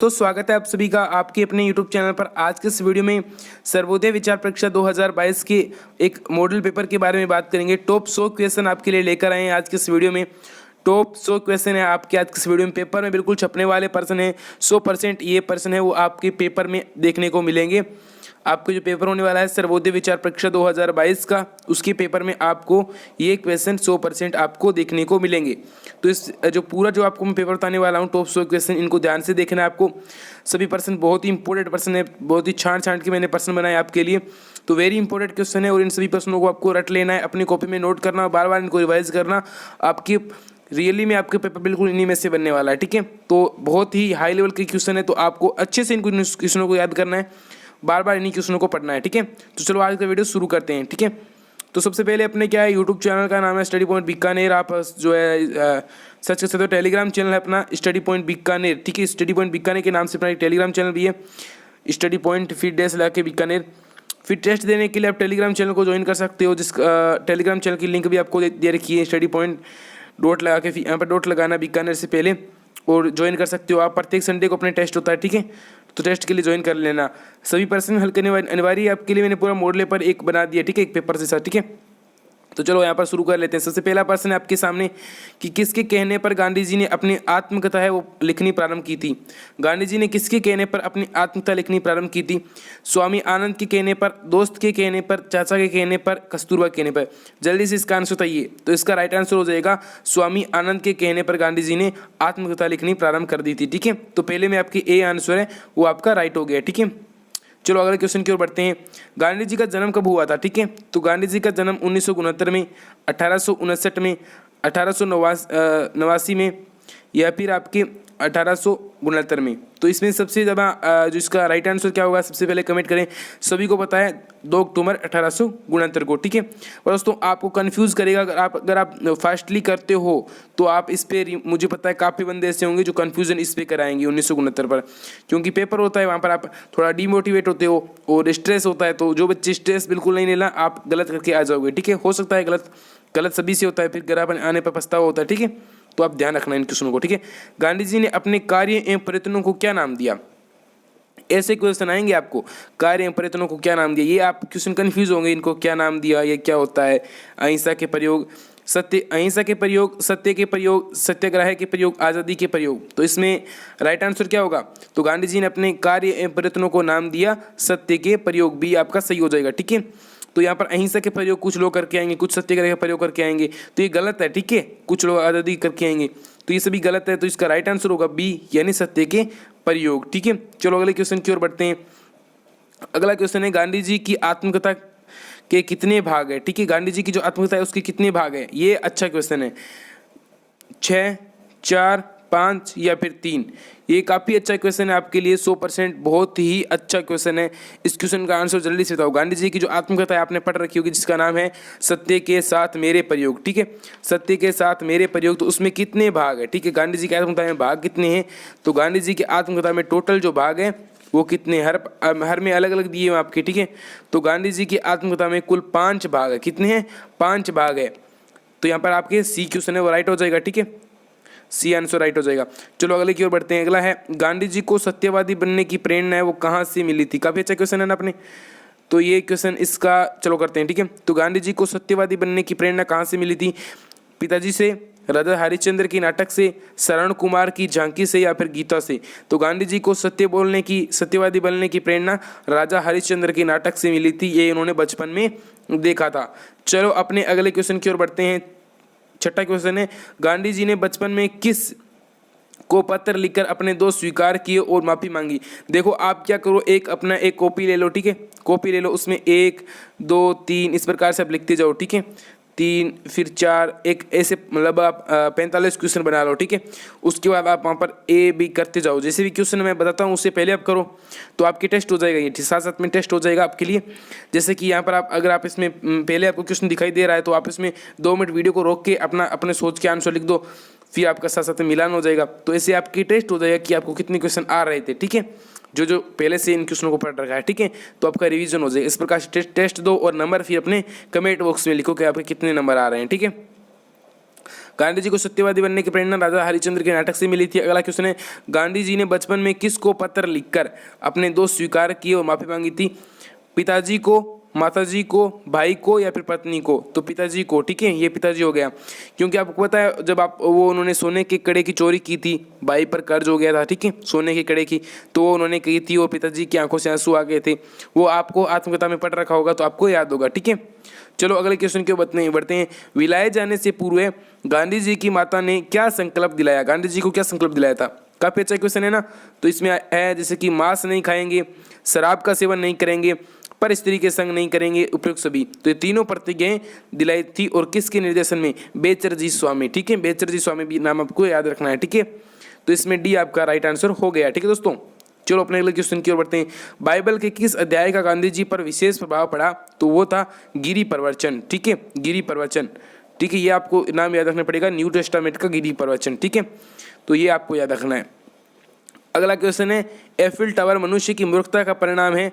तो स्वागत है आप सभी का आपके अपने YouTube चैनल पर। आज के इस वीडियो में सर्वोदय विचार परीक्षा 2022 के एक मॉडल पेपर के बारे में बात करेंगे। टॉप 100 क्वेश्चन आपके लिए लेकर आए हैं आज के इस वीडियो में। टॉप 100 क्वेश्चन है आपके आज के इस वीडियो में, पेपर में बिल्कुल छपने वाले पर्सन है। 100% ये पर्सन है वो आपके पेपर में देखने को मिलेंगे। आपको जो पेपर होने वाला है सर्वोदय विचार परीक्षा 2022 का, उसके पेपर में आपको ये क्वेश्चन 100% आपको देखने को मिलेंगे। तो इस जो आपको मैं पेपर बताने वाला हूँ टॉप 100 क्वेश्चन, इनको ध्यान से देखना है आपको। सभी पर्सन बहुत ही इंपॉर्टेंट पर्सन है, बहुत ही छांट के मैंने पर्सन बनाए आपके लिए। तो वेरी इंपॉर्टेंट क्वेश्चन है और इन सभी प्रश्नों को आपको रट लेना है, अपनी कॉपी में नोट करना, बार बार इनको रिवाइज करना। आपके रियली में आपके पेपर बिल्कुल इन्हीं में से बनने वाला है, ठीक है। तो बहुत ही हाई लेवल के क्वेश्चन है, तो आपको अच्छे से इन क्वेश्चनों को याद करना है, बार बार इन्हीं क्वेश्चनों को पढ़ना है, ठीक है। तो चलो आज का वीडियो शुरू करते हैं, ठीक है। तो सबसे पहले अपने क्या है, यूट्यूब चैनल का नाम है स्टडी पॉइंट बीकानेर। आप जो है सर्च कर सकते हो। टेलीग्राम चैनल है अपना स्टडी पॉइंट बीकानेर, ठीक है। स्टडी पॉइंट बीकानेर के नाम से अपना एक टेलीग्राम चैनल भी है, स्टडी पॉइंट फिर डैश लगा के बीकानेर। फिर टेस्ट देने के लिए आप टेलीग्राम चैनल को ज्वाइन कर सकते हो, जिस टेलीग्राम चैनल की लिंक भी आपको दे रखी है। स्टडी पॉइंट डॉट लगा के यहाँ पर डॉट लगाना बीकानेर से पहले और ज्वाइन कर सकते हो आप। प्रत्येक संडे को अपने टेस्ट होता है, ठीक है। तो टेस्ट के लिए ज्वाइन कर लेना। सभी पर्सन हल करने अनिवार्य आपके लिए मैंने पूरा मॉडल पर एक बना दिया, ठीक है, एक पेपर से साथ, ठीक है। तो चलो यहाँ पर शुरू कर लेते हैं। सबसे पहला प्रश्न है आपके सामने कि किसके कहने पर गांधी जी ने अपनी आत्मकथा है वो लिखनी प्रारंभ की थी। गांधी जी ने किसके कहने पर अपनी आत्मकथा लिखनी प्रारंभ की थी? स्वामी आनंद के कहने पर, दोस्त के कहने पर, चाचा के कहने पर, कस्तूरबा के कहने पर। जल्दी से इसका आंसर बताइए। तो इसका राइट आंसर हो जाएगा स्वामी आनंद के कहने पर गांधी जी ने आत्मकथा लिखनी प्रारंभ कर दी थी, ठीक है। तो पहले में आपकी ए आंसर है वो आपका राइट हो गया, ठीक है। चलो अगले क्वेश्चन की ओर बढ़ते हैं। गांधी जी का जन्म कब हुआ था, ठीक है। तो गांधी जी का जन्म 1969 में, 1859 में, 1889 में या फिर आपके 1869 में। तो इसमें सबसे ज़्यादा जो इसका राइट आंसर क्या होगा, सबसे पहले कमेंट करें। सभी को पता है 2 अक्टूबर 1869 को, ठीक है। और दोस्तों आपको कंफ्यूज करेगा अगर आप फास्टली करते हो तो आप इस पर, मुझे पता है काफ़ी बंदे ऐसे होंगे जो कंफ्यूजन इस पर कराएंगे 1969 पर, क्योंकि पेपर होता है वहाँ पर आप थोड़ा डीमोटिवेट होते हो और स्ट्रेस होता है। तो जो बच्चे स्ट्रेस बिल्कुल नहीं लेना, आप गलत करके आ जाओगे, ठीक है। हो सकता है गलत सभी से होता है, फिर घर आने पर पछतावा होता है, ठीक है। तो आप ध्यान रखना इन क्वेश्चनों को, ठीक है। गांधी जी ने अपने कार्य एवं प्रयत्नों को क्या नाम दिया? ऐसे क्वेश्चन आएंगे आपको, कार्य एवं प्रयत्नों को क्या नाम दिया। ये आप क्वेश्चन कंफ्यूज होंगे, इनको क्या नाम दिया, ये क्या होता है। अहिंसा के प्रयोग, अहिंसा के प्रयोग, सत्य के प्रयोग, सत्याग्रह के प्रयोग, आज़ादी के प्रयोग। तो इसमें राइट आंसर क्या होगा? तो गांधी जी ने अपने कार्य एवं प्रयत्नों को नाम दिया सत्य के प्रयोग, भी आपका सही हो जाएगा, ठीक है। तो यहाँ पर अहिंसा के प्रयोग कुछ लोग करके आएंगे, कुछ सत्याग्रह का प्रयोग करके आएंगे, तो ये गलत है, ठीक है। कुछ लोग आज़ादी करके आएंगे, तो ये सभी गलत है। तो इसका राइट आंसर होगा बी, यानी सत्य के प्रयोग, ठीक है। चलो अगले क्वेश्चन की ओर बढ़ते हैं। अगला क्वेश्चन है गांधी जी की आत्मकथा के कितने भाग है, ठीक है। गांधी जी की जो आत्मकथा है उसके कितने भाग है, ये अच्छा क्वेश्चन है। 6, 4, 5 या फिर 3। ये काफ़ी अच्छा क्वेश्चन है आपके लिए, 100% बहुत ही अच्छा क्वेश्चन है। इस क्वेश्चन का आंसर जल्दी से बताओ। गांधी जी की जो आत्मकथा है आपने पढ़ रखी होगी, जिसका नाम है सत्य के साथ मेरे प्रयोग, ठीक है। सत्य के साथ मेरे प्रयोग, तो उसमें कितने भाग है, ठीक है। गांधी जी की आत्मकथा में भाग कितने हैं? तो गांधी जी की आत्मकथा में टोटल जो भाग है वो कितने, हर में अलग अलग दिए हैं आपके, ठीक है। तो गांधी जी की आत्मकथा में कुल 5 भाग है। कितने हैं? 5 भाग है। तो यहाँ पर आपके सी क्वेश्चन है वो राइट हो जाएगा, ठीक है। सी आंसर राइट हो जाएगा। चलो अगले की ओर बढ़ते हैं। अगला है गांधी जी को सत्यवादी बनने की प्रेरणा है वो कहाँ से मिली थी। काफी अच्छा क्वेश्चन है ना अपने। तो ये क्वेश्चन इसका चलो करते हैं, ठीक है। तो गांधी जी को सत्यवादी बनने की प्रेरणा कहाँ से मिली थी? पिताजी से, राजा हरिश्चंद्र की नाटक से, शरण कुमार की झांकी से या फिर गीता से। तो गांधी जी को सत्यवादी बनने की प्रेरणा राजा हरिश्चंद्र के नाटक से मिली थी। ये इन्होंने बचपन में देखा था। चलो अपने अगले क्वेश्चन की ओर बढ़ते हैं। छठा क्वेश्चन है गांधी जी ने बचपन में किस को पत्र लिखकर अपने दोस्त स्वीकार किए और माफी मांगी। देखो आप क्या करो, एक कॉपी ले लो, ठीक है। कॉपी ले लो, उसमें 1, 2, 3 इस प्रकार से आप लिखते जाओ, ठीक है। 3 फिर 4, एक ऐसे मतलब आप 45 क्वेश्चन बना लो, ठीक है। उसके बाद आप वहाँ पर ए बी करते जाओ। जैसे भी क्वेश्चन मैं बताता हूँ उससे पहले आप करो, तो आपकी टेस्ट हो जाएगा। ये साथ साथ में टेस्ट हो जाएगा आपके लिए। जैसे कि यहाँ पर अगर आप इसमें पहले आपको क्वेश्चन दिखाई दे रहा है, तो आप इसमें 2 मिनट वीडियो को रोक के अपने सोच के आंसर लिख दो, फिर आपका साथ साथ में मिलान हो जाएगा। तो ऐसे आपकी टेस्ट हो जाएगा कि आपको कितने क्वेश्चन आ रहे थे, ठीक है। जो पहले से इन क्वेश्चनों को पढ़ रखा है, ठीक है। तो आपका रिवीजन हो जाएगा। इस प्रकार से टेस्ट दो और नंबर फिर अपने कमेंट बॉक्स में लिखो कि आपके कितने नंबर आ रहे हैं, ठीक है। गांधी जी को सत्यवादी बनने की प्रेरणा राजा हरिश्चंद्र के नाटक से मिली थी। अगला क्वेश्चन है, गांधी जी ने बचपन में किसको पत्र लिखकर अपने दोस्त स्वीकार किए और माफी मांगी थी? पिताजी को, माताजी को, भाई को या फिर पत्नी को? तो पिताजी को, ठीक है, ये पिताजी हो गया, क्योंकि आपको पता है जब उन्होंने सोने के कड़े की चोरी की थी, भाई पर कर्ज हो गया था, ठीक है, सोने के कड़े की, तो वो उन्होंने की थी और पिताजी की आंखों से आंसू आ गए थे। वो आपको आत्मकथा में पढ़ रखा होगा तो आपको याद होगा, ठीक है। चलो अगले क्वेश्चन के बढ़ते हैं। विलायत जाने से पूर्व गांधी जी की माता ने क्या संकल्प दिलाया? गांधी जी को क्या संकल्प दिलाया था? काफी अच्छा क्वेश्चन है ना। तो इसमें है जैसे कि मांस नहीं खाएंगे, शराब का सेवन नहीं करेंगे, पर स्त्री के संग नहीं करेंगे, उपयुक्त सभी। तो ये तीनों प्रतिज्ञाएं दिलाई थी और किसके निर्देशन में? बेचरजी स्वामी, ठीक है, बेचरजी स्वामी भी नाम आपको याद रखना है, ठीक है। तो इसमें डी आपका राइट आंसर हो गया, ठीक है दोस्तों। चलो अपने अगले क्वेश्चन की ओर बढ़ते हैं। बाइबल के किस अध्याय का गांधी जी पर विशेष प्रभाव पड़ा? तो वो था गिरी प्रवचन, ठीक है, गिरी प्रवचन, ठीक है, ये आपको नाम याद रखना पड़ेगा, न्यू टेस्टामेंट का गिरी प्रवचन, ठीक है, तो ये आपको याद रखना है। अगला क्वेश्चन है, एफिल टावर मनुष्य की मूर्खता का परिणाम है,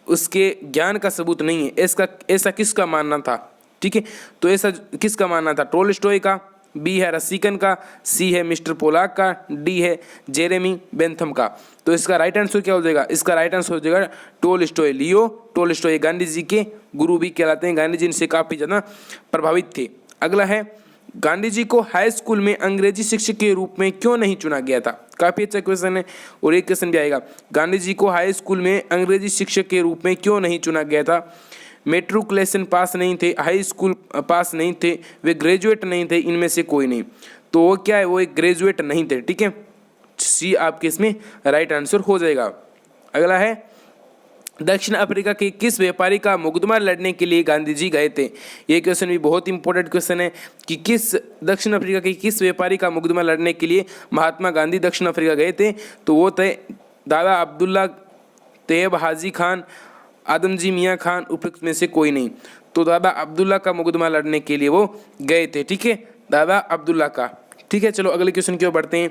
उसके ज्ञान का सबूत नहीं है, ऐसा किसका मानना था? ठीक है, तो ऐसा किसका मानना था? टोल्स्टॉय का, बी है रसिकन का, सी है मिस्टर पोलाक का, डी है जेरेमी बेंथम का। तो इसका राइट आंसर क्या हो जाएगा? इसका राइट आंसर हो जाएगा टोल्स्टॉय, लियो टोल्स्टॉय। गांधी जी के गुरु भी कहलाते हैं, गांधी जी इनसे काफ़ी ज़्यादा प्रभावित थे। अगला है, गांधी जी को हाई स्कूल में अंग्रेजी शिक्षक के रूप में क्यों नहीं चुना गया था? काफ़ी अच्छा क्वेश्चन है। और एक क्वेश्चन भी आएगा, गांधी जी को हाई स्कूल में अंग्रेजी शिक्षक के रूप में क्यों नहीं चुना गया था? मेट्रिकुलेशन पास नहीं थे, हाई स्कूल पास नहीं थे, वे ग्रेजुएट नहीं थे, इनमें से कोई नहीं। तो वो क्या है? वो एक ग्रेजुएट नहीं थे, ठीक है, सी आपके इसमें राइट आंसर हो जाएगा। अगला है, दक्षिण अफ्रीका के किस व्यापारी का मुकदमा लड़ने के लिए गांधी जी गए थे? ये क्वेश्चन भी बहुत इंपॉर्टेंट क्वेश्चन है कि किस दक्षिण अफ्रीका के किस व्यापारी का मुकदमा लड़ने के लिए महात्मा गांधी दक्षिण अफ्रीका गए थे? तो वो थे दादा अब्दुल्ला, तैयब हाजी खान, आदमजी मियाँ खान, उपयुक्त में से कोई नहीं। तो दादा अब्दुल्ला का मुकदमा लड़ने के लिए वो गए थे, ठीक है, दादा अब्दुल्ला का, ठीक है। चलो अगले क्वेश्चन की ओर बढ़ते हैं।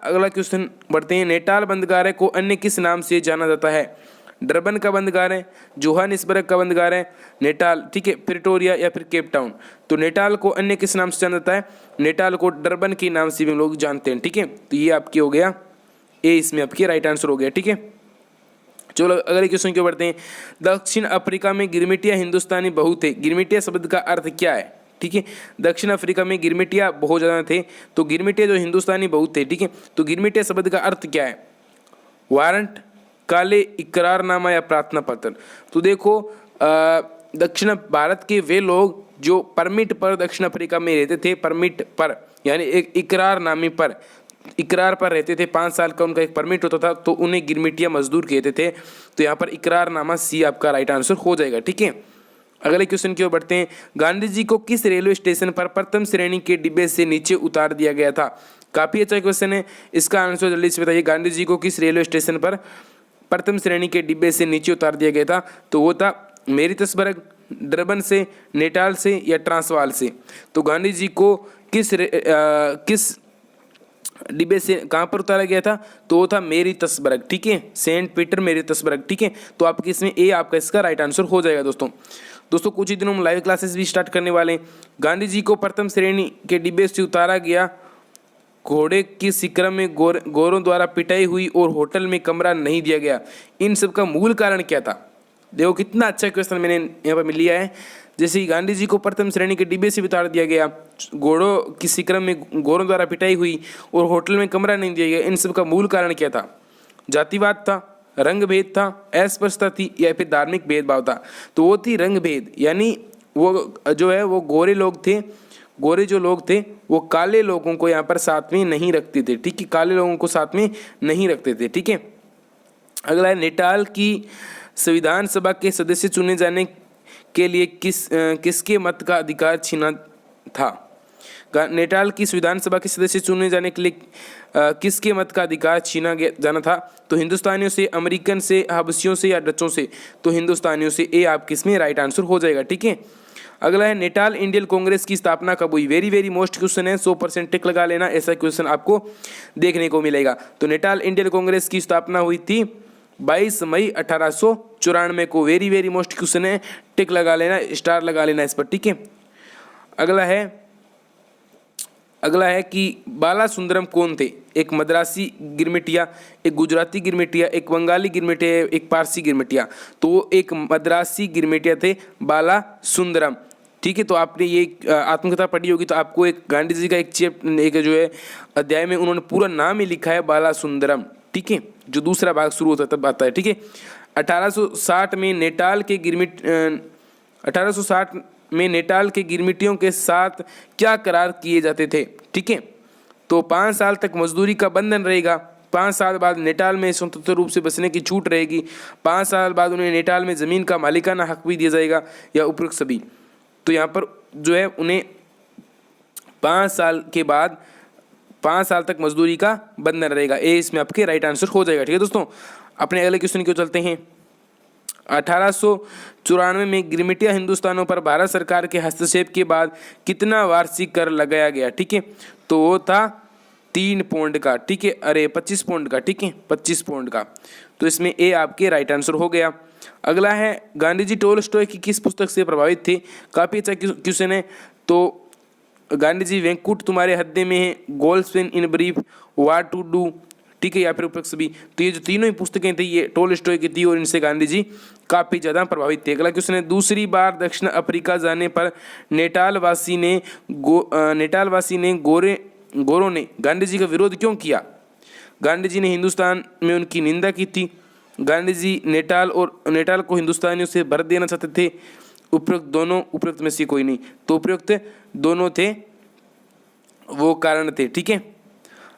अगला क्वेश्चन बढ़ते हैं, नेटाल बंदरगाह को अन्य किस नाम से जाना जाता है? डरबन का बंदरगाह है, जोहानिसबर्ग का बंदरगाह है, नेटाल, ठीक है, प्रिटोरिया या फिर केप टाउन। तो नेटाल को अन्य किस नाम से जाना जाता है? नेटाल को डरबन के नाम से भी हम लोग जानते हैं, ठीक है। तो ये आपकी हो गया ए, इसमें आपकी राइट आंसर हो गया, ठीक है। चलो अगले क्वेश्चन की ओर बढ़ते हैं। दक्षिण अफ्रीका में गिरमिटिया हिंदुस्तानी बहुत थे, गिरमिटिया शब्द का अर्थ क्या है? ठीक है, दक्षिण अफ्रीका में गिरमिटिया बहुत ज़्यादा थे, तो गिरमिटिया जो हिंदुस्तानी बहुत थे, ठीक है। तो गिरमिटिया शब्द का अर्थ क्या है? वारंट, काले इकरारनामा या प्रार्थना पत्र। तो देखो दक्षिण भारत के वे लोग जो परमिट पर दक्षिण अफ्रीका में रहते थे, परमिट पर यानी एक इकरारनामे पर, इकरार पर रहते थे, 5 साल का उनका एक परमिट होता था, तो उन्हें गिरमिटिया मजदूर कहते थे। तो यहाँ पर इकरारनामा सी आपका राइट आंसर हो जाएगा, ठीक है। अगले क्वेश्चन की ओर बढ़ते हैं। गांधी जी को किस रेलवे स्टेशन पर प्रथम श्रेणी के डिब्बे से नीचे उतार दिया गया था? काफ़ी अच्छा क्वेश्चन है, इसका आंसर जल्दी से बताइए। गांधी जी को किस रेलवे स्टेशन पर प्रथम श्रेणी के डिब्बे से नीचे उतार दिया गया था? तो वो था मेरिट्सबर्ग, डरबन से, नेटाल से या ट्रांसवाल से। तो गांधी जी को किस डिब्बे से कहाँ पर उतारा गया था? तो वो था मेरिट्सबर्ग, ठीक है, सेंट पीटर मेरिट्सबर्ग, ठीक है। तो आपके इसमें ए आपका इसका राइट आंसर हो जाएगा। दोस्तों कुछ ही दिनों में लाइव क्लासेस भी स्टार्ट करने वाले हैं। गांधी जी को प्रथम श्रेणी के डिब्बे से उतारा गया, घोड़े की शिकर में गोरों द्वारा पिटाई हुई और होटल में कमरा नहीं दिया गया, इन सब का मूल कारण क्या था? देखो कितना अच्छा क्वेश्चन मैंने यहाँ पर लिया है। जैसे ही गांधी जी को प्रथम श्रेणी के डिब्बे से उतार दिया गया, घोड़ों की शिकर में गोरों द्वारा पिटाई हुई और होटल में कमरा नहीं दिया गया, इन सब का मूल कारण क्या था? जातिवाद था, रंग भेद था, अस्पृश्यता थी या फिर धार्मिक भेदभाव था? तो वो थी रंग भेद, यानी वो जो है वो गोरे लोग थे, गोरे जो लोग थे वो काले लोगों को यहाँ पर साथ में नहीं रखते थे, ठीक है, काले लोगों को साथ में नहीं रखते थे, ठीक है। अगला है, नेटाल की संविधान सभा के सदस्य चुने जाने के लिए किसके मत का अधिकार छीना था? नेटाल की संविधान सभा के सदस्य चुने जाने के लिए किसके मत का अधिकार छीना जाना था? तो हिंदुस्तानियों से, अमेरिकन से, हबशियों से या डचों से? तो हिंदुस्तानियों से, ए आपके इसमें राइट आंसर हो जाएगा, ठीक है। अगला है, नेटाल इंडियन कांग्रेस की स्थापना कब हुई? वेरी वेरी मोस्ट क्वेश्चन है, 100% टिक लगा लेना, ऐसा क्वेश्चन आपको देखने को मिलेगा। तो नेटाल इंडियन कांग्रेस की स्थापना हुई थी 22 मई 1894 को। वेरी वेरी मोस्ट क्वेश्चन है, टिक लगा लेना, स्टार लगा लेना इस पर, ठीक है। अगला है, अगला है कि बाला सुंदरम कौन थे? एक मद्रासी गिरमिटिया, एक गुजराती गिरमिटिया, एक बंगाली गिरमिटिया, एक पारसी गिरमिटिया। तो वो एक मद्रासी गिरमिटिया थे बाला सुंदरम। ठीक है, तो आपने ये आत्मकथा पढ़ी होगी तो आपको एक गांधी जी का एक जो है अध्याय में उन्होंने पूरा नाम ही लिखा है बाला सुंदरम। ठीक है, जो दूसरा भाग शुरू होता है तब आता है। ठीक है, 1860 में नेटाल के 1860 में नेटाल के गिरमिटियों के साथ क्या करार किए जाते थे? ठीक है, तो 5 साल तक मजदूरी का बंधन रहेगा, 5 साल बाद नेटाल में स्वतंत्र रूप से बसने की छूट रहेगी, 5 साल बाद उन्हें नेटाल में ज़मीन का मालिकाना हक भी दिया जाएगा, या उपरोक्त सभी। तो यहाँ पर जो है उन्हें 5 साल के बाद 5 साल तक मजदूरी का बंधन रहेगा। ए इसमें आपके राइट आंसर हो जाएगा। ठीक है दोस्तों, अपने अगले क्वेश्चन की ओर चलते हैं। 1894 में गिरमिटिया हिंदुस्तानों पर भारत सरकार के हस्तक्षेप के बाद कितना वार्षिक कर लगाया गया? ठीक है, तो वो था 3 पौंड का। ठीक है, अरे 25 पौंड का। ठीक है, 25 पौंड का। तो इसमें ए आपके राइट आंसर हो गया। अगला है गांधी जी टोल्स्टॉय की किस पुस्तक से प्रभावित थे? काफ़ी अच्छा क्वेश्चन है। तो गांधी जी वेंकुट तुम्हारे हृदय में है, गोल्डस्पैन in brief, what to do, ठीक है, या फिर उपरोक्त सभी। तो ये जो तीनों ही पुस्तकें थी ये टोल्स्टॉय की थी और इनसे गांधी जी काफ़ी ज़्यादा प्रभावित थे। अगला क्वेश्चन है दूसरी बार दक्षिण अफ्रीका जाने पर नेटाल वासी ने गोरों ने गांधी जी का विरोध क्यों किया? गांधी जी ने हिंदुस्तान में उनकी निंदा की थी, गांधी जी नेटाल को हिंदुस्तानियों से भर देना चाहते थे, उपरोक्त में से कोई नहीं। तो उपरोक्त दोनों थे, वो कारण थे। ठीक है,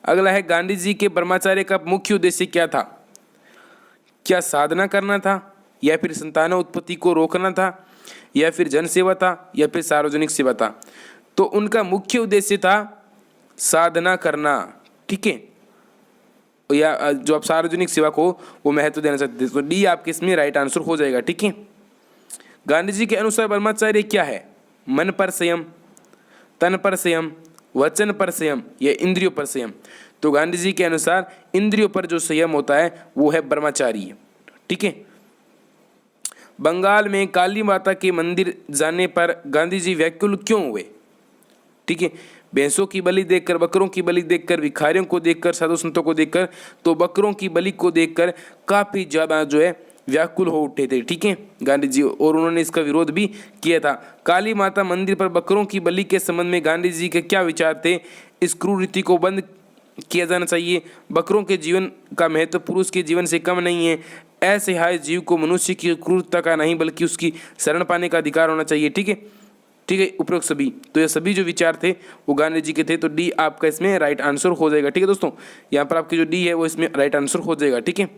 अगला है गांधी जी के ब्रह्मचर्य का मुख्य उद्देश्य क्या था? क्या साधना करना था, या फिर संतान उत्पत्ति को रोकना था, या फिर जन सेवा था, या फिर सार्वजनिक सेवा था? तो उनका मुख्य उद्देश्य था साधना करना। ठीक है, या जो आप सार्वजनिक सेवा को वो महत्व देना चाहते थे। तो डी आपके इसमें राइट आंसर हो जाएगा। ठीक है, गांधी जी के अनुसार ब्रह्मचर्य क्या है? मन पर संयम, तन पर संयम, वचन पर संयम, या इंद्रियों पर संयम? तो गांधी जी के अनुसार इंद्रियों पर जो संयम होता है वो है ब्रह्मचारी। ठीक है, बंगाल में काली माता के मंदिर जाने पर गांधी जी व्याकुल क्यों हुए? ठीक है, भैंसों की बलि देखकर, बकरों की बलि देखकर, भिखारियों को देखकर, साधु संतों को देखकर। तो बकरों की बलि को देखकर काफ़ी ज़्यादा जो है व्याकुल हो उठे थे। ठीक है, गांधी जी, और उन्होंने इसका विरोध भी किया था। काली माता मंदिर पर बकरों की बलि के संबंध में गांधी जी के क्या विचार थे? इस क्रूर रीति को बंद किया जाना चाहिए, बकरों के जीवन का महत्व पुरुष के जीवन से कम नहीं है, असहाय जीव को मनुष्य की क्रूरता का नहीं बल्कि उसकी शरण पाने का अधिकार होना चाहिए। ठीक है, ठीक है, उपरोक्त सभी। तो ये सभी जो विचार थे वो गांधी जी के थे। तो डी आपका इसमें राइट आंसर हो जाएगा। ठीक है दोस्तों, यहाँ पर आपकी जो डी है वो इसमें राइट आंसर हो जाएगा। ठीक है,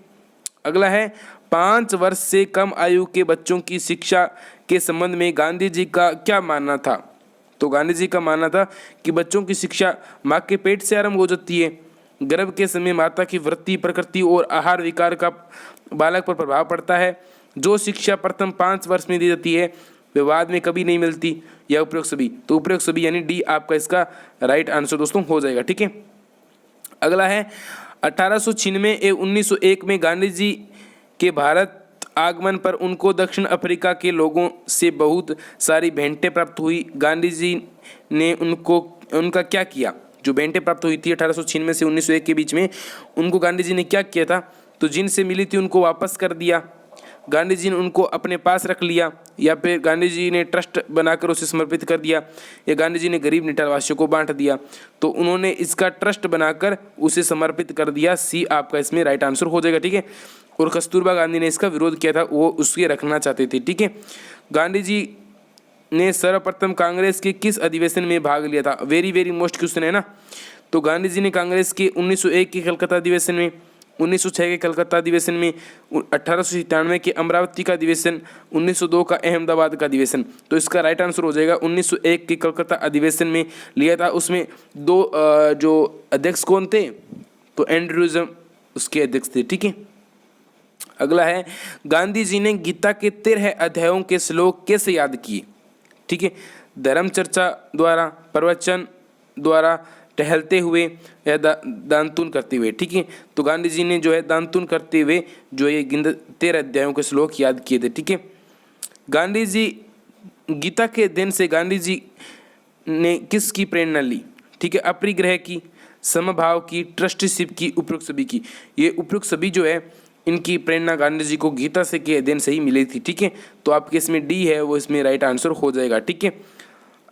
अगला है 5 वर्ष से कम आयु के बच्चों की शिक्षा के संबंध में गांधी जी का क्या मानना था? तो गांधी जी का मानना था कि बच्चों की शिक्षा माँ के पेट से आरंभ हो जाती है, गर्भ के समय माता की वृत्ति, प्रकृति और आहार विकार का बालक पर प्रभाव पड़ता है, जो शिक्षा प्रथम 5 वर्ष में दी जाती है वे बाद में कभी नहीं मिलती, या उपरोक्त सभी। तो उपरोक्त सभी यानी डी आपका इसका राइट आंसर दोस्तों हो जाएगा। ठीक है, अगला है 1896 एवं 1901 में गांधी जी के भारत आगमन पर उनको दक्षिण अफ्रीका के लोगों से बहुत सारी भेंटें प्राप्त हुई। गांधी जी ने उनका क्या किया? जो भेंटें प्राप्त हुई थी 1896 से 1901 के बीच में, उनको गांधी जी ने क्या किया था? तो जिनसे मिली थी उनको वापस कर दिया, गांधी जी ने उनको अपने पास रख लिया, या फिर गांधी जी ने ट्रस्ट बनाकर उसे समर्पित कर दिया, या गांधी जी ने गरीब नेटाल वासियों को बांट दिया। तो उन्होंने इसका ट्रस्ट बनाकर उसे समर्पित कर दिया। सी आपका इसमें राइट आंसर हो जाएगा। ठीक है, और कस्तूरबा गांधी ने इसका विरोध किया था, वो उसके रखना चाहते थे। ठीक है, गांधी जी ने सर्वप्रथम कांग्रेस के किस अधिवेशन में भाग लिया था? वेरी वेरी मोस्ट क्वेश्चन है ना। तो गांधी जी ने कांग्रेस के 1901 के कलकत्ता अधिवेशन में, 1906 के कलकत्ता अधिवेशन में, 1897 के अमरावती का अधिवेशन, 1902 का अहमदाबाद का अधिवेशन। तो इसका राइट आंसर हो जाएगा 1901 के कलकत्ता अधिवेशन में लिया था। उसमें 2 जो अध्यक्ष कौन थे? तो एंड्रूजम उसके अध्यक्ष थे। ठीक है, अगला है गांधी जी ने गीता के 13 अध्यायों के श्लोक कैसे याद किए? ठीक है, धर्म चर्चा द्वारा, प्रवचन द्वारा, टहलते हुए, या दानतून करते हुए। ठीक है, तो गांधी जी ने जो है दानतून करते हुए जो ये 13 अध्यायों के श्लोक याद किए थे। ठीक है, गांधी जी गीता के अध्ययन से गांधी जी ने किसकी प्रेरणा ली? ठीक है, अपरिग्रह की, समभाव की, ट्रस्टीशिप की, उपरोक्त सभी की। ये उपरोक्त सभी जो है इनकी प्रेरणा गांधी जी को गीता से के अध्ययन से ही मिली थी। ठीक है, तो आपके इसमें डी है वो इसमें राइट आंसर हो जाएगा। ठीक है,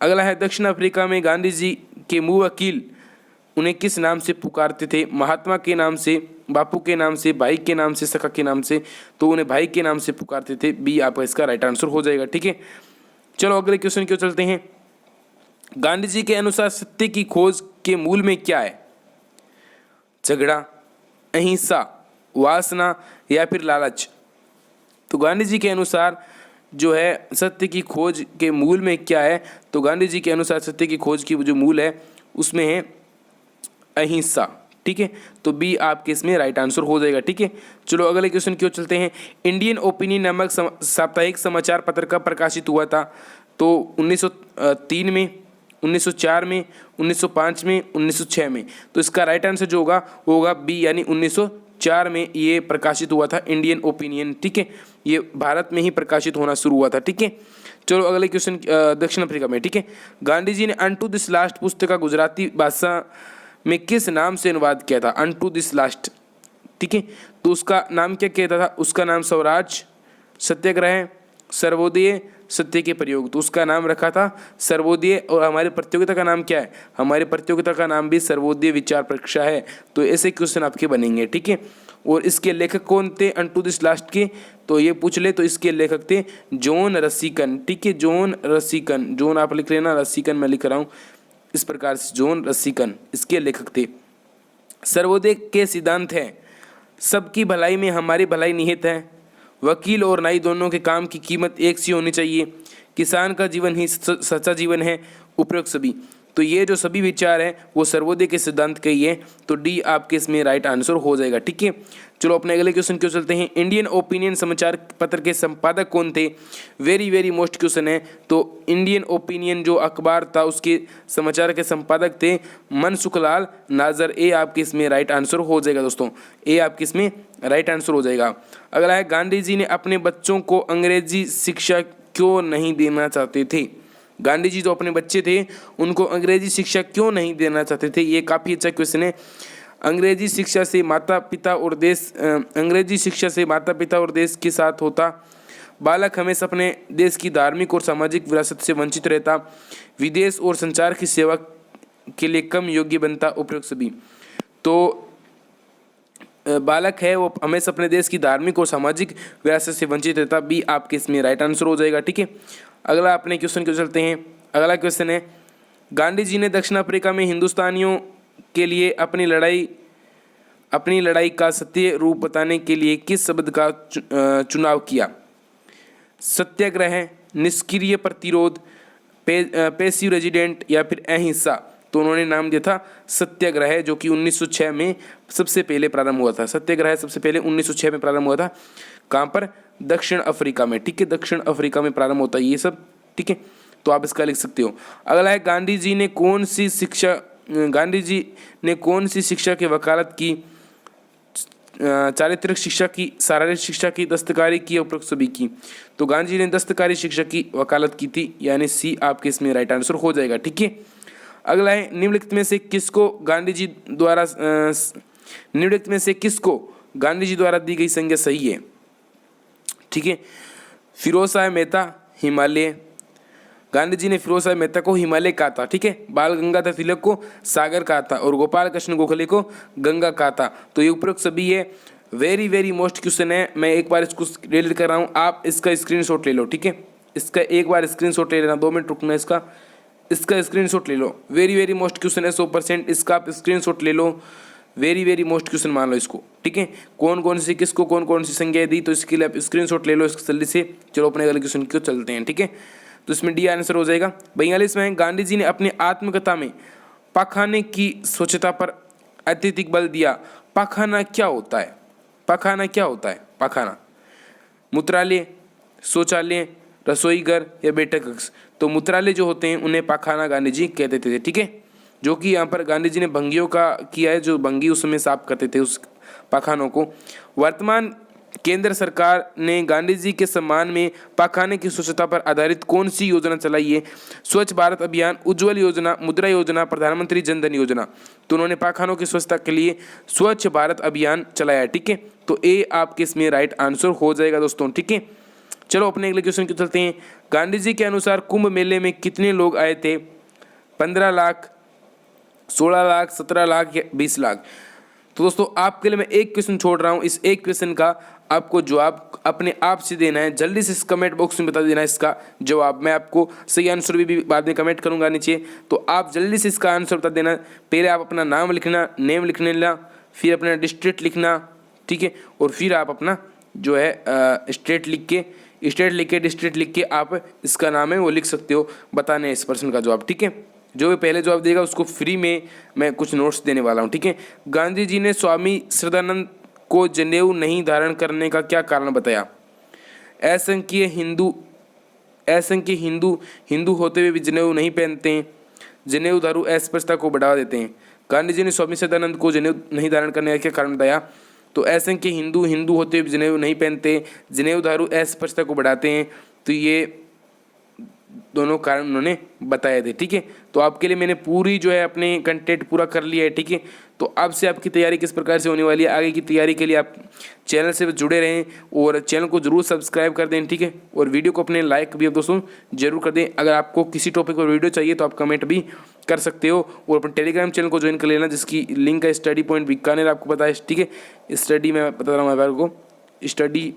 अगला है दक्षिण अफ्रीका में गांधी जी के मुँह वकील उन्हें किस नाम से पुकारते थे? महात्मा के नाम से, बापू के नाम से, भाई के नाम से, सखा के नाम से। तो उन्हें भाई के नाम से पुकारते थे। बी आपका इसका राइट आंसर हो जाएगा। ठीक है, चलो अगले क्वेश्चन की ओर चलते हैं। गांधी जी के अनुसार सत्य की खोज के मूल में क्या है? झगड़ा, अहिंसा, वासना या फिर लालच? तो गांधी जी के अनुसार जो है सत्य की खोज के मूल में क्या है? तो गांधी जी के अनुसार सत्य की खोज की जो मूल है उसमें है अहिंसा। ठीक है, तो बी आपके इसमें राइट आंसर हो जाएगा। ठीक है, चलो अगले क्वेश्चन की ओर चलते हैं। इंडियन ओपिनियन नामक साप्ताहिक समाचार पत्र का प्रकाशित हुआ था? तो 1903 में, 1904 में, 1905 में, 1906 में। तो इसका राइट आंसर जो होगा वो होगा बी, यानी 1904 में ये प्रकाशित हुआ था इंडियन ओपिनियन। ठीक है, ये भारत में ही प्रकाशित होना शुरू हुआ था। ठीक है, चलो अगले क्वेश्चन दक्षिण अफ्रीका में। ठीक है, गांधी जी ने अनटू दिस लास्ट पुस्तक का गुजराती भाषा में किस नाम से अनुवाद किया था? Unto this last. ठीक है, तो उसका नाम क्या कहता था? उसका नाम स्वराज, सत्याग्रह, सर्वोदय, सत्य के प्रयोग। तो उसका नाम रखा था सर्वोदय। और हमारी प्रतियोगिता का नाम क्या है? हमारी प्रतियोगिता का नाम भी सर्वोदय विचार परीक्षा है। तो ऐसे क्वेश्चन आपके बनेंगे। ठीक है, और इसके लेखक कौन थे अनटू दिस लास्ट के? तो ये पूछ ले तो इसके लेखक थे जॉन रसिकन। ठीक है, जॉन रसिकन, जॉन आप लिख लेना, रसिकन मैं लिख रहा हूँ इस प्रकार से, जॉन रसिकन इसके लेखक थे। सर्वोदय के सिद्धांत हैं सबकी भलाई में हमारी भलाई निहित है, वकील और नाई दोनों के काम की कीमत एक सी होनी चाहिए, किसान का जीवन ही सच्चा जीवन है, उपरोक्त सभी। तो ये जो सभी विचार हैं वो सर्वोदय के सिद्धांत के ही है। तो डी आपके इसमें राइट आंसर हो जाएगा। ठीक है, चलो अपने अगले क्वेश्चन क्यों चलते हैं। इंडियन ओपिनियन समाचार पत्र के संपादक कौन थे? वेरी वेरी मोस्ट क्वेश्चन है। तो इंडियन ओपिनियन जो अखबार था उसके समाचार के संपादक थे मनसुखलाल नाजर। ए आपके इसमें राइट आंसर हो जाएगा दोस्तों, ए आपके इसमें राइट आंसर हो जाएगा। अगला है गांधी जी ने अपने बच्चों को अंग्रेजी शिक्षा क्यों नहीं देना चाहते थे? गांधी जी जो अपने बच्चे थे उनको अंग्रेजी शिक्षा क्यों नहीं देना चाहते थे? ये काफ़ी अच्छा क्वेश्चन है। अंग्रेजी शिक्षा से माता पिता और देश के साथ होता, बालक हमेशा अपने देश की धार्मिक और सामाजिक विरासत से वंचित रहता, विदेश और संचार की सेवा के लिए कम योग्य बनता, उपरोक्त सभी। तो बालक है वो हमेशा अपने देश की धार्मिक और सामाजिक विरासत से वंचित रहता। बी आपके इसमें राइट आंसर हो जाएगा। ठीक है, अगला अपने क्वेश्चन को चलते हैं। अगला क्वेश्चन है गांधी जी ने दक्षिण अफ्रीका में हिंदुस्तानियों के लिए अपनी लड़ाई का सत्य रूप बताने के लिए किस शब्द का चुनाव किया? सत्याग्रह, निष्क्रिय प्रतिरोध, पैसिव रेजिडेंट या फिर अहिंसा? तो उन्होंने नाम दिया था सत्याग्रह, जो कि 1906 में सबसे पहले प्रारंभ हुआ था। सत्याग्रह सबसे पहले 1906 में प्रारंभ हुआ था। कहाँ पर? दक्षिण अफ्रीका में। ठीक है, दक्षिण अफ्रीका में प्रारंभ होता है ये सब। ठीक है, तो आप इसका लिख सकते हो। अगला है गांधी जी ने कौन सी शिक्षा की वकालत की? चारित्रिक शिक्षा की, शारीरिक शिक्षा की, दस्तकारी की, उपरोक्त सभी की? तो गांधी जी ने दस्तकारी शिक्षा की वकालत की थी, यानी सी आपके इसमें राइट आंसर हो जाएगा। ठीक है, अगला है निम्नलिखित में से किसको गांधी जी द्वारा दी गई संज्ञा सही है? ठीक है, फिरोज शाह मेहता हिमालय, गांधी जी ने फिरोज शाह मेहता को हिमालय कहा था। ठीक है, बाल गंगाधर तिलक को सागर कहा था और गोपाल कृष्ण गोखले को गंगा कहा था। तो ये उपरोक्त सभी है। वेरी वेरी मोस्ट क्वेश्चन है, मैं एक बार इसको डिलीट कर रहा हूँ, आप इसका स्क्रीनशॉट ले लो। ठीक है, इसका एक बार स्क्रीनशॉट ले लेना, 2 मिनट रुकना, इसका स्क्रीनशॉट ले लो। वेरी वेरी मोस्ट क्वेश्चन है, 100% इसका आप स्क्रीनशॉट ले लो। वेरी वेरी मोस्ट क्वेश्चन मान लो इसको। ठीक है, कौन कौन सी किसको कौन कौन सी संज्ञा दी, तो इसके लिए आप स्क्रीनशॉट ले लो इसको जल्दी से। चलो अपने अगले क्वेश्चन को चलते हैं। ठीक है, तो इसमें डी आंसर हो जाएगा। 42 में गांधी जी ने अपनी आत्मकथा में पाखाने की स्वच्छता पर अत्यधिक बल दिया। पाखाना क्या होता है? पाखाना मूत्रालय, शौचालय, रसोई घर या बैठक कक्ष? तो मूत्रालय जो होते हैं उन्हें पाखाना गांधी जी कहते थे। ठीक है, जो कि यहाँ पर गांधी जी ने भंगियों का किया है, जो भंगी उस समय साफ करते थे उस पाखानों को। वर्तमान केंद्र सरकार ने गांधी जी के सम्मान में पाखाने की स्वच्छता पर आधारित कौन सी योजना चलाई है? स्वच्छ भारत अभियान, उज्ज्वल योजना, मुद्रा योजना, प्रधानमंत्री जन धन योजना। तो उन्होंने पाखानों की स्वच्छता के लिए स्वच्छ भारत अभियान चलाया है, ठीक है। तो ए आपके इसमें राइट आंसर हो जाएगा दोस्तों, ठीक है। चलो अपने अगले क्वेश्चन की चलते हैं। गांधी जी के अनुसार कुंभ मेले में कितने लोग आए थे? 15 लाख, 16 लाख, 17 लाख या 20 लाख। तो दोस्तों आपके लिए मैं एक क्वेश्चन छोड़ रहा हूँ, इस एक क्वेश्चन का आपको जवाब अपने आप से देना है। जल्दी से इस कमेंट बॉक्स में बता देना इसका जवाब। मैं आपको सही आंसर भी बाद में कमेंट करूंगा नीचे, तो आप जल्दी से इसका आंसर बता देना। पहले आप अपना नाम लिखना, नेम लिखने ला, फिर अपना डिस्ट्रिक्ट लिखना, ठीक है, और फिर आप अपना जो है स्टेट लिख के डिस्ट्रिक्ट लिख के आप इसका नाम है वो लिख सकते हो, बताने इस प्रश्न का जवाब, ठीक है। जो भी पहले जवाब देगा उसको फ्री में मैं कुछ नोट्स देने वाला हूँ, ठीक है। गांधी जी ने स्वामी श्रद्धानंद को जनेऊ नहीं धारण करने का क्या कारण बताया? असंख्य हिंदू होते हुए भी जनेऊ नहीं पहनते हैं, जनेऊ दारू अस्पृश्यता को बढ़ावा देते हैं। गांधी जी ने स्वामी श्रद्धानंद को जनेऊ नहीं धारण करने का क्या कारण बताया? तो असंख्य हिंदू होते हुए जनेऊ नहीं पहनते, जनेऊ दारू अस्पृश्यता को बढ़ाते हैं। तो ये दोनों कारण उन्होंने बताए थे, ठीक है। तो आपके लिए मैंने पूरी जो है अपने कंटेंट पूरा कर लिया है, ठीक है। तो अब से आपकी तैयारी किस प्रकार से होने वाली है, आगे की तैयारी के लिए आप चैनल से जुड़े रहें और चैनल को जरूर सब्सक्राइब कर दें, ठीक है। और वीडियो को अपने लाइक भी दोस्तों जरूर कर दें। अगर आपको किसी टॉपिक पर वीडियो चाहिए तो आप कमेंट भी कर सकते हो, और अपने टेलीग्राम चैनल को ज्वाइन कर लेना, जिसकी लिंक है स्टडी पॉइंट बीकानेर, आपको पता है, ठीक है। स्टडी में बता रहा हूँ आपको, स्टडी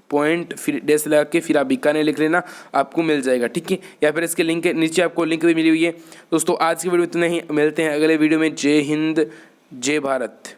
पॉइंट फिर डैश लगा के फिर आप बीकानेर लिख लेना, आपको मिल जाएगा, ठीक है। या फिर इसके लिंक नीचे आपको लिंक भी मिली हुई है। दोस्तों आज की वीडियो इतना ही, मिलते हैं अगले वीडियो में। जय हिंद, जय भारत।